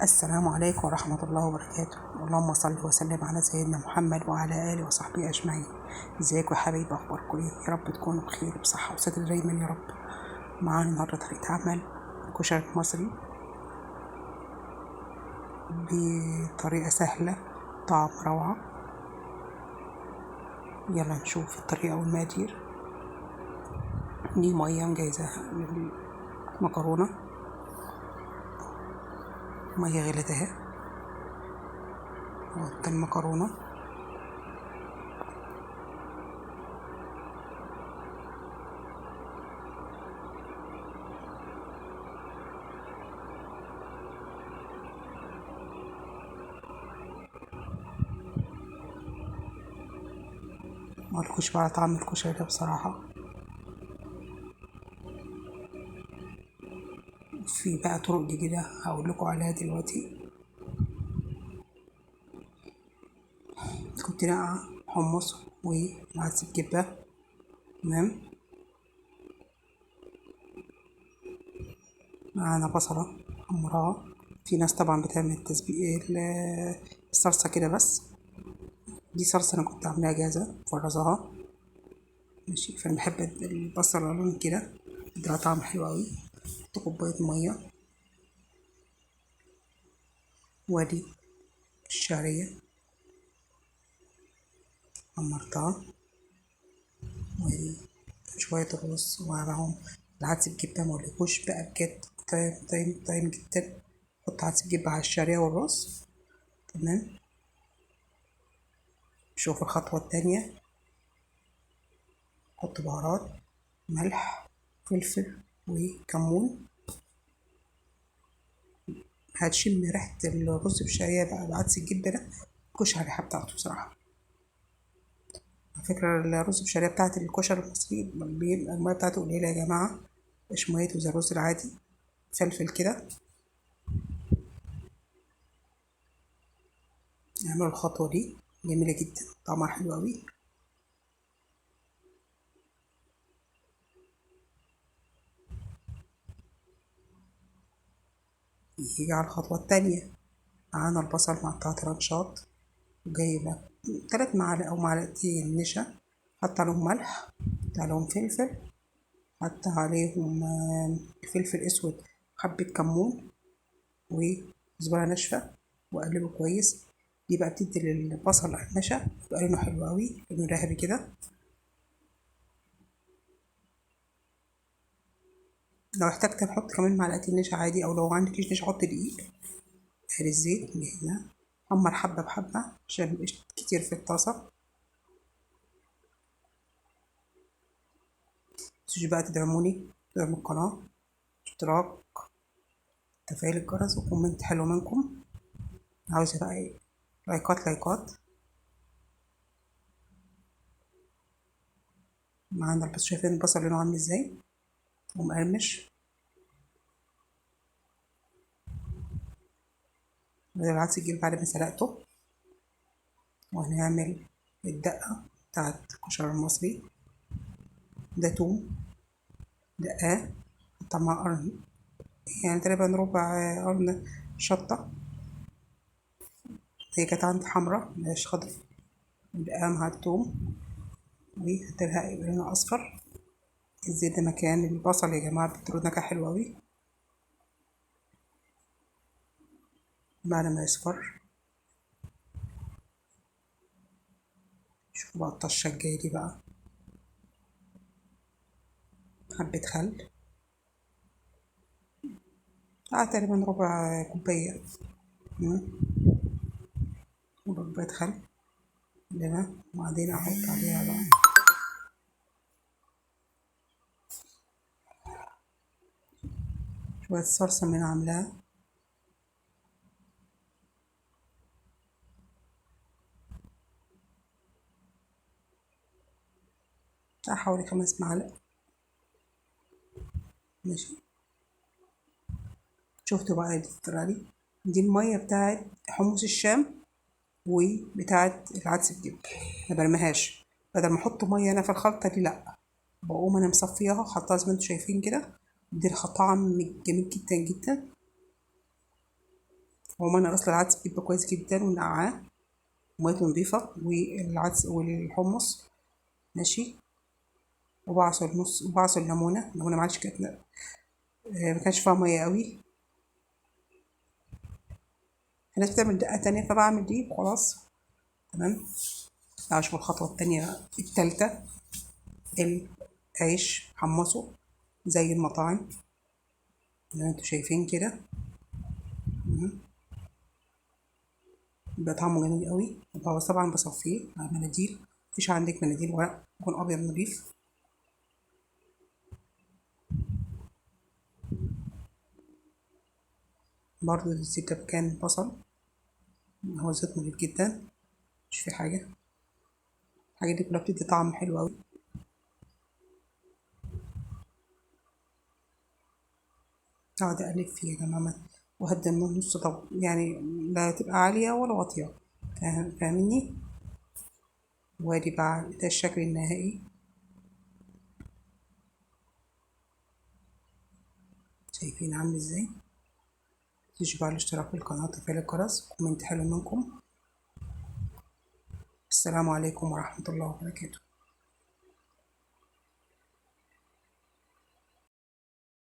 السلام عليكم ورحمة الله وبركاته. اللهم صل وسلم على سيدنا محمد وعلى آله وصحبه أجمعين. ازيكم يا حبايبي، أخباركم ايه؟ يا رب تكونوا بخير بصحة وستر دايما يا رب. معانا النهاردة طريقة عمل كشري مصري بطريقة سهلة طعم روعة. يلا نشوف الطريقة والمقادير. دي مية مجهزة للمكرونة، مية غلت اهي، وحط المكرونة مقولكوش بقى طعم الكشري ده بصراحة. في بقى طرق جديدة هقولكوا عليها دلوقتي. كنت ناقعة حمص وعدس بجبة. تمام. معانا بصلة حمراء. في ناس طبعا بتعمل تسبيق الصلصة كده، بس دي صلصة أنا كنت عاملاها جاهزة مفرزاها. ماشي، فأنا بحب البصلة لون كده، بيديها طعم حلو أوي. حط كوباية مية، وادي الشعرية حمرتها، وادي شوية الرز ومعاهم العدس بجبة. مقولكوش بقى بجد طيب جدا. حط عدس بجبة على الشعرية والرز. تمام. شوف الخطوة التانية. حط بهارات، ملح، فلفل وكمون. هتشم ريحة الرز بشعرية بقى بعدس الجبة ده، الكشري الريحة بتاعته بصراحة. على فكرة الرز بشعرية بتاعت الكشري المصري بيبقى المية بتاعته قليلة يا جماعة، مش ميته زي الرز العادي. فلفل كده. اعملوا الخطوة دي، جميلة جدا، طعمها حلو أوي. يجي على الخطوة التانية. معانا البصل مقطع ترانشات، وجايبة 3 معالق أو معلقتين نشا. حط عليهم ملح، حط عليهم فلفل، حط عليهم فلفل اسود، حبة كمون وكزبرة ناشفة، وأقلبه كويس. دي بقى بتدي للبصل قرمشة، يبقى لونه حلو أوي، لونه ذهبي كده. لو احتجت نحط كمان معلقتين نشا عادي، أو لو عندكيش نشا حط دقيق. هري الزيت من هنا، حمر حبة بحبة عشان ميبقاش كتير في الطاسة. متنسوش بقى تدعموا القناة، اشتراك، تفعيل الجرس، وكومنت حلو منكم. عاوزة بقى ايه؟ لايكات. معانا البصل، شايفين البصل لونه عامل ازاي ومقرمش. العدس الجيل بعد ما سلقته، وهنعمل الدقة بتاعت الكشري المصري. ده توم دقاه، حط مع قرن، يعني تقريبا ربع قرن شطة. هي كانت عندي حمرا مش خضرا. دقاه مع التوم، وهتلها يبقى لونها أصفر. الزيت ده مكان البصل يا جماعة، بتديله نكهة حلوة أوي. بعد ما يصفر، شوفوا بقى الطشة الجاية دي بقى. حبة خل، تقريبا ربع كوباية. ربع كوباية خل كده. وبعدين أحط عليها بقى شوية صلصة من عاملاها. حوالي 5 معالق. ماشي. شفتوا بقى الطريقة دي المية بتاعت حمص الشام وبتاعت العدس بجبة، ما برميهاش. بدل ما احط مية انا في الخلطة دي، لا، بقوم انا مصفياها وحطها زي ما انتوا شايفين كده. دي طعم جميل جدا جدا. عموما اصل العدس بيبقى كويس جدا ونقعاه وميته نضيفة، والعدس والحمص ماشي. وبعصر ليمونة معلش كانت ما كانش فيها مية قوي. في ناس بتعمل دقة تانية فبعمل دي وخلاص. تمام. اشوف الخطوة التانية التالتة. العيش حمصه زي المطاعم زي ما انتوا شايفين كده. بيبقى طعمه جميل قوي. بس طبعا بصفيه على مناديل، مفيش عندك مناديل ورق يكون ابيض نضيف. برضو الزيت ده كان بصل، هو زيت نضيف جدا مش في حاجة. الحاجات دي كلها بتدي طعم حلو قوي. اقعد اقلب فيه يا جماعة وهدي النار نص، طب يعني لا تبقى عالية ولا واطية، فاهمني. وادي بقى ده الشكل النهائي. شايفين عامل ازاي؟ تيجي بقى الاشتراك في القناة وتفعيل الجرس، كومنت حلو منكم. السلام عليكم ورحمة الله وبركاته.